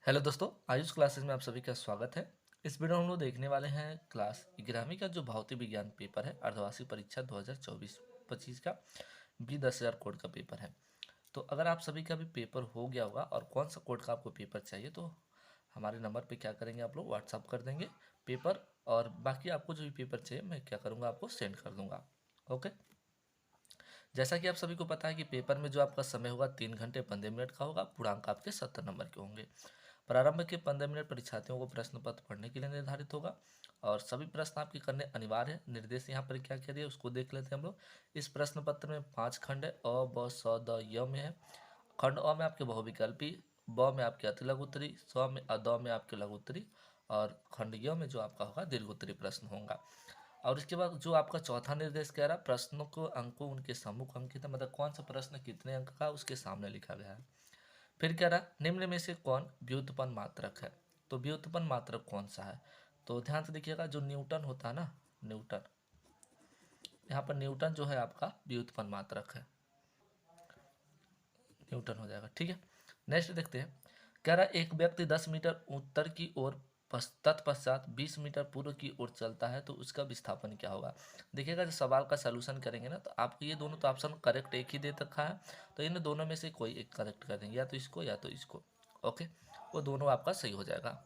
Hello दोस्तों, Ayush classes में आप सभी का स्वागत है। इस वीडियो में हम लोग देखने वाले हैं क्लास 11वीं का जो भौतिक विज्ञान पेपर है अर्धवार्षिक परीक्षा 2024-25 का बी 10,000 कोड का पेपर है। तो अगर आप सभी का भी पेपर हो गया होगा और कौन सा कोड का आपको पेपर चाहिए तो हमारे नंबर पे क्या करेंगे, आप लोग व्हाट्सअप कर देंगे पेपर, और बाकी आपको जो भी पेपर चाहिए मैं क्या करूँगा, आपको सेंड कर दूँगा। ओके। जैसा कि आप सभी को पता है कि पेपर में जो आपका समय होगा 3 घंटे 15 मिनट का होगा। पूर्णांक आपके 70 नंबर के होंगे। प्रारंभ के 15 मिनट परीक्षार्थियों को प्रश्न पत्र पढ़ने के लिए निर्धारित होगा और सभी प्रश्न आपके करने अनिवार्य है। निर्देश यहाँ पर क्या क्या दिया उसको देख लेते हैं हम लोग। इस प्रश्न पत्र में 5 खंड है। अ ब स द य में है। खंड अ में आपके बहुविकल्पी, ब में आपके अति लघु उत्तरी, स में द में आपके लघु उत्तरी, और खंड य में जो आपका होगा दीर्घ उत्तरी प्रश्न होगा। और इसके बाद जो आपका चौथा निर्देश कह रहा है, प्रश्नों को अंकों उनके सम्मुख अंकित है, मतलब कौन सा प्रश्न कितने अंक का उसके सामने लिखा गया है। फिर कह रहा निम्न में से कौन व्युत्पन्न मात्रक है। तो व्युत्पन्न मात्रक कौन सा है, तो ध्यान से देखिएगा, जो न्यूटन होता है ना, न्यूटन, यहाँ पर न्यूटन जो है आपका व्युत्पन्न मात्रक है, न्यूटन हो जाएगा। ठीक है, नेक्स्ट देखते हैं। कह रहा एक व्यक्ति 10 मीटर उत्तर की ओर तत्पश्चात 20 मीटर पूर्व की ओर चलता है तो उसका विस्थापन क्या होगा। देखिएगा, जब सवाल का सलूशन करेंगे ना तो आपको ये दोनों तो ऑप्शन करेक्ट एक ही दे रखा है, तो इन दोनों में से कोई एक करेक्ट कर देंगे, या तो इसको या तो इसको। ओके, वो दोनों आपका सही हो जाएगा।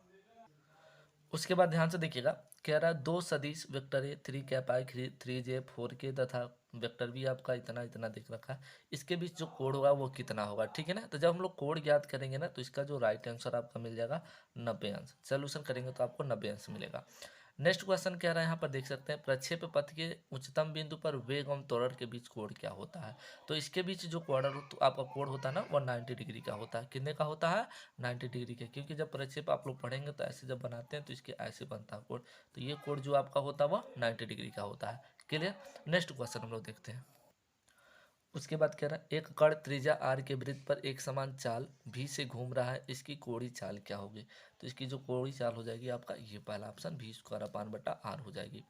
उसके बाद ध्यान से देखिएगा, कह रहा है दो सदिश वेक्टर ए 3 कैप आई 3 जे 4 के तथा वेक्टर बी आपका इतना इतना देख रखा है, इसके बीच जो कोण होगा वो कितना होगा। ठीक है ना, तो जब हम लोग कोण ज्ञात करेंगे ना तो इसका जो राइट आंसर आपका मिल जाएगा 90 अंश। सोल्यूशन करेंगे तो आपको 90 अंश मिलेगा। नेक्स्ट क्वेश्चन कह रहा है, यहाँ पर देख सकते हैं, प्रक्षेप पथ के उच्चतम बिंदु पर वेग एवं त्वरण के बीच कोण क्या होता है। तो इसके बीच जो कोण तो आपका कोण होता है ना वो 90 डिग्री का होता है। कितने का होता है, 90 डिग्री का, क्योंकि जब प्रक्षेप आप लोग पढ़ेंगे तो ऐसे जब बनाते हैं तो इसके ऐसे बनता है कोण, तो ये कोण जो आपका होता है वो 90 डिग्री का होता है। क्लियर। नेक्स्ट क्वेश्चन हम लोग देखते हैं। उसके बाद कह रहा है एक कण त्रिज्या आर के वृत्त पर एक समान चाल भी से घूम रहा है, इसकी कोणीय चाल क्या होगी। तो इसकी जो कोणीय चाल हो जाएगी आपका ये पहला ऑप्शन v² हो जाएगी।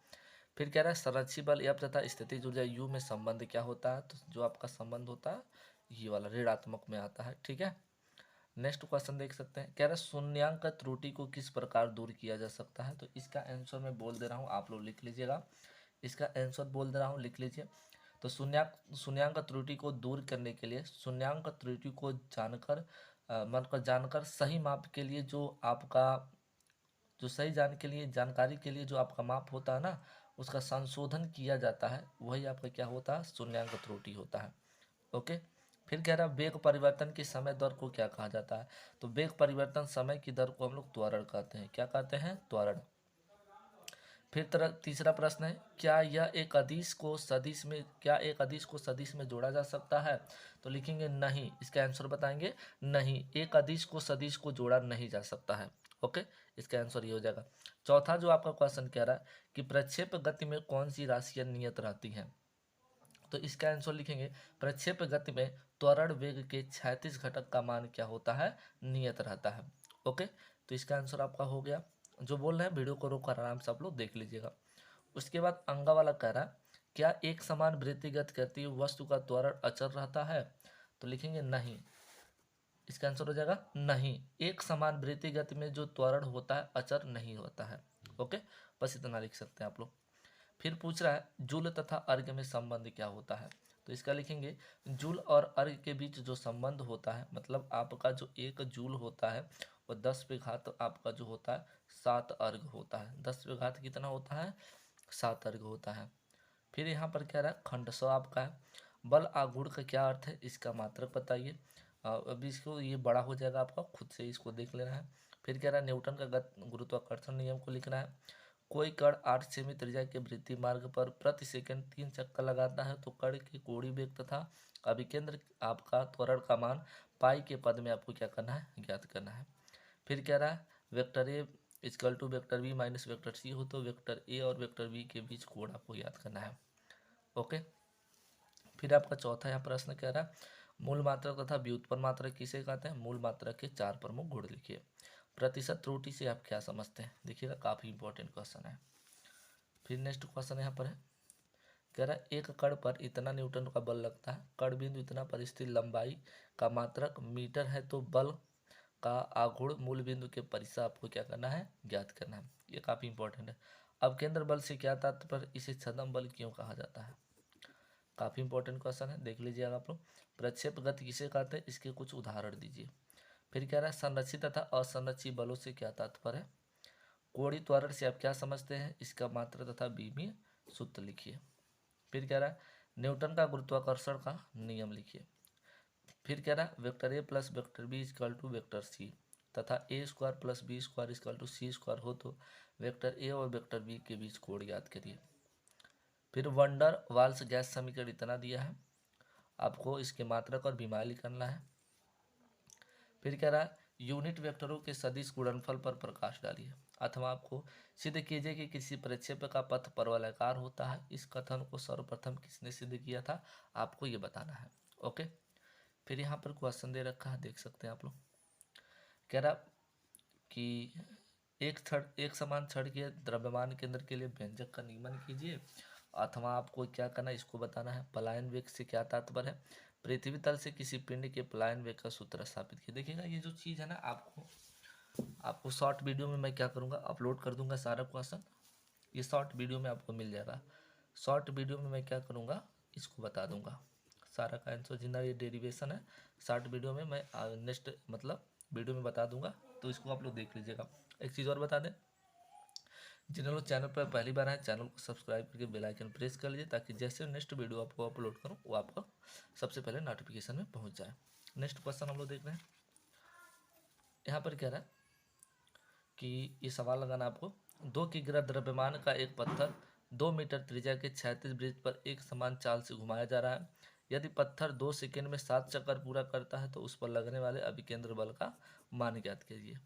फिर कह रहा है संरक्षी बल F तथा स्थितिज ऊर्जा U में संबंध क्या होता है। तो जो आपका संबंध होता है ये वाला ऋणात्मक में आता है। ठीक है। नेक्स्ट क्वेश्चन देख सकते हैं, कह रहा है शून्यांक त्रुटि को किस प्रकार दूर किया जा सकता है। तो इसका आंसर मैं बोल दे रहा हूँ, आप लोग लिख लीजिएगा। इसका आंसर बोल दे रहा हूँ, लिख लीजिए। तो शून्यांक त्रुटि को दूर करने के लिए, शून्यांक त्रुटि को जानकर मतलब जानकर सही माप के लिए जो आपका, जो सही जानकारी के लिए जो आपका माप होता है ना उसका संशोधन किया जाता है, वही आपका क्या होता है, शून्यांक त्रुटि होता है। ओके। फिर कह रहा है वेग परिवर्तन की समय दर को क्या कहा जाता है। तो वेग परिवर्तन समय की दर को हम लोग त्वरण कहते हैं। क्या कहते हैं, त्वरण। फिर तरह तीसरा प्रश्न है, क्या यह एक अदिश को सदिश में, क्या एक अदिश को सदिश में जोड़ा जा सकता है। तो लिखेंगे नहीं, इसका आंसर बताएंगे नहीं, एक अदिश को सदिश को जोड़ा नहीं जा सकता है। ओके, इसका आंसर ये हो जाएगा। चौथा जो आपका क्वेश्चन कह रहा है कि प्रक्षेप गति में कौन सी राशियां नियत रहती हैं। तो इसका आंसर लिखेंगे प्रक्षेप गति में त्वरण वेग के क्षैतिज घटक का मान क्या होता है, नियत रहता है। ओके, तो इसका आंसर आपका हो गया। जो बोल रहे हैं वीडियो को रोककर आराम से आप लोग देख लीजिएगा। उसके बाद अंगा वाला कह रहा है, क्या एक समान वृत्तिगत करती हुई वस्तु का त्वरण अचर रहता है। तो लिखेंगे नहीं, इसका आंसर हो जाएगा नहीं, एक समान वृत्तिगत में जो त्वरण होता है अचर नहीं होता है। ओके, बस इतना लिख सकते हैं आप लोग। फिर पूछ रहा है जूल तथा अर्घ में संबंध क्या होता है। तो इसका लिखेंगे जूल और अर्घ के बीच जो संबंध होता है, मतलब आपका जो एक जूल होता है वो 10 पे घात आपका जो होता है 7 अर्घ होता है। 10 पे घात कितना होता है, 7 अर्घ होता है। फिर यहाँ पर कह रहा है खंड सौ आपका है, बल आघूर्ण का क्या अर्थ है, इसका मात्रक बताइए। अभी इसको ये बड़ा हो जाएगा, आपका खुद से इसको देख लेना है। फिर कह रहा है न्यूटन का गुरुत्वाकर्षण नियम को लिखना है। कोई कण 8 सेमी त्रिज्या के वृत्तीय मार्ग पर प्रति सेकंड 3 चक्कर लगाता है तो कण की कोणीय वेग तथा अभिकेंद्र आपका त्वरण का मान पाई के पद में आपको क्या करना है, ज्ञात करना है। फिर कह रहा है vector A equal to vector B minus vector C हो तो वेक्टर ए और वेक्टर बी के बीच कोण आपको याद करना है। ओके। फिर आपका चौथा यहाँ प्रश्न कह रहा है मूल मात्रक तथा व्युत्पन्न मात्रक किसे कहते हैं। मूल मात्रक के 4 प्रमुख गुण लिखिए। प्रतिशत त्रुटि से आप क्या समझते हैं, देखिएगा काफी इंपॉर्टेंट क्वेश्चन है। फिर नेक्स्ट क्वेश्चन यहाँ पर है, कह रहा है एक कण पर इतना न्यूटन का बल लगता है, कण बिंदु इतना पर स्थिर लंबाई का मात्रक मीटर है तो बल का आघूर्ण मूल बिंदु के परिसर आपको क्या करना है, ज्ञात करना है। ये काफ़ी इंपॉर्टेंट है। अब केंद्र बल से क्या तात्पर्य, इसे छद्म बल क्यों कहा जाता है, काफ़ी इंपॉर्टेंट क्वेश्चन है, देख लीजिएगा आप लोग। प्रक्षेप गति किसे कहते हैं, इसके कुछ उदाहरण दीजिए। फिर कह रहा है संरक्षित तथा असंरक्षित बलों से क्या तात्पर्य है। कोणीय त्वरण से आप क्या समझते हैं, इसका मात्रा तथा बीमीय सूत्र लिखिए। फिर कह रहा है न्यूटन का गुरुत्वाकर्षण का नियम लिखिए। फिर कह रहा है vector A plus vector B equal to vector C तथा A square plus B square equal to C square हो तो वेक्टर ए और वेक्टर बी के बीच कोण याद करिए। फिर वंडर वाल्स गैस समीकरण इतना दिया है, आपको इसके मात्रक और बीमारी करना है। फिर कह रहा है यूनिट वेक्टरों के सदिश गुणनफल पर प्रकाश डालिए, अथवा आपको सिद्ध कीजिए कि किसी प्रक्षेप का पथ परवलयाकार होता है। इस कथन को सर्वप्रथम किसने सिद्ध किया था, आपको ये बताना है। ओके, फिर यहाँ पर क्वेश्चन दे रखा है, देख सकते हैं आप लोग। कह रहा कि एक समान छड़ के द्रव्यमान केंद्र के लिए व्यंजक का नियमन कीजिए, अथवा आपको क्या करना है, इसको बताना है। पलायन वेग से क्या तात्पर्य है, पृथ्वी तल से किसी पिंड के पलायन वेग का सूत्र स्थापित किया। देखिएगा ये जो चीज़ है ना, आपको शॉर्ट वीडियो में मैं क्या करूँगा, अपलोड कर दूंगा सारा क्वेश्चन, ये शॉर्ट वीडियो में आपको मिल जाएगा। शॉर्ट वीडियो में मैं क्या करूँगा, इसको बता दूंगा सारा का आंसर, जितना ये डेरिवेशन है शॉर्ट वीडियो में मैं नेक्स्ट मतलब वीडियो में बता दूंगा, तो इसको आप लोग देख लीजिएगा। एक चीज़ और बता दें, जिन लोग चैनल पर पहली बार आए चैनल को सब्सक्राइब करके बेल आइकन प्रेस कर लीजिए, ताकि जैसे नेक्स्ट वीडियो आपको अपलोड करूँ वो आपको सबसे पहले नोटिफिकेशन में पहुंच जाए। नेक्स्ट क्वेश्चन हम लोग देख रहे हैं। यहाँ पर कह रहा है कि ये सवाल लगाना आपको, 2 किग्रा द्रव्यमान का एक पत्थर 2 मीटर त्रिज्या के क्षैतिज वृत्त पर एक समान चाल से घुमाया जा रहा है। यदि पत्थर 2 सेकंड में 7 चक्कर पूरा करता है तो उस पर लगने वाले अभिकेंद्र बल का मान ज्ञात कीजिए।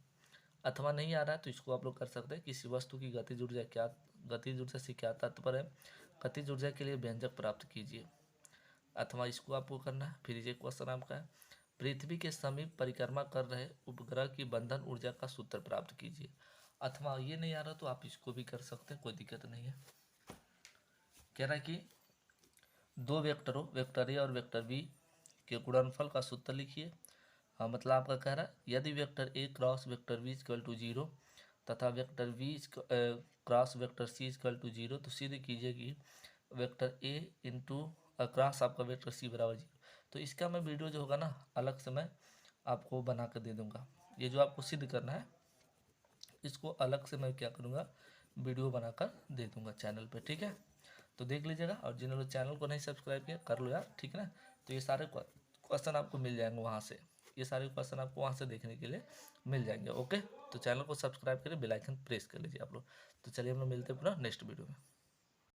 अथवा नहीं आ रहा है तो इसको आप लोग कर सकते हैं, किसी वस्तु की गतिज ऊर्जा से क्या तात्पर्य है, गतिज ऊर्जा के लिए व्यंजक प्राप्त कीजिए। अथवा इसको आपको करना है। फिर ये क्वेश्चन आपका है, पृथ्वी के समीप परिक्रमा कर रहे उपग्रह की बंधन ऊर्जा का सूत्र प्राप्त कीजिए। अथवा ये नहीं आ रहा तो आप इसको भी कर सकते हैं, कोई दिक्कत नहीं है। कह रहा है कि दो वेक्टरों वेक्टर ए और वेक्टर बी के गुणनफल का सूत्र लिखिए। हाँ, मतलब आपका कह रहा है यदि vector A cross vector B equal to 0 तथा vector B cross vector C equal to 0, तो सिद्ध कीजिए कि वेक्टर ए इंटू क्रॉस आपका वेक्टर सी बराबर 0। तो इसका मैं वीडियो जो होगा ना अलग से मैं आपको बना कर दे दूंगा। ये जो आपको सिद्ध करना है इसको अलग से मैं क्या करूँगा, वीडियो बनाकर दे दूंगा चैनल पे, ठीक है। तो देख लीजिएगा, और जिन लोग चैनल को नहीं सब्सक्राइब किया कर लो यार, ठीक है ना। तो ये सारे क्वेश्चन आपको मिल जाएंगे वहाँ से, ये सारे क्वेश्चन आपको वहाँ से देखने के लिए मिल जाएंगे। ओके, तो चैनल को सब्सक्राइब करिए, बेल आइकन प्रेस कर लीजिए आप लोग। तो चलिए हम लोग मिलते हैं पुनः नेक्स्ट वीडियो में।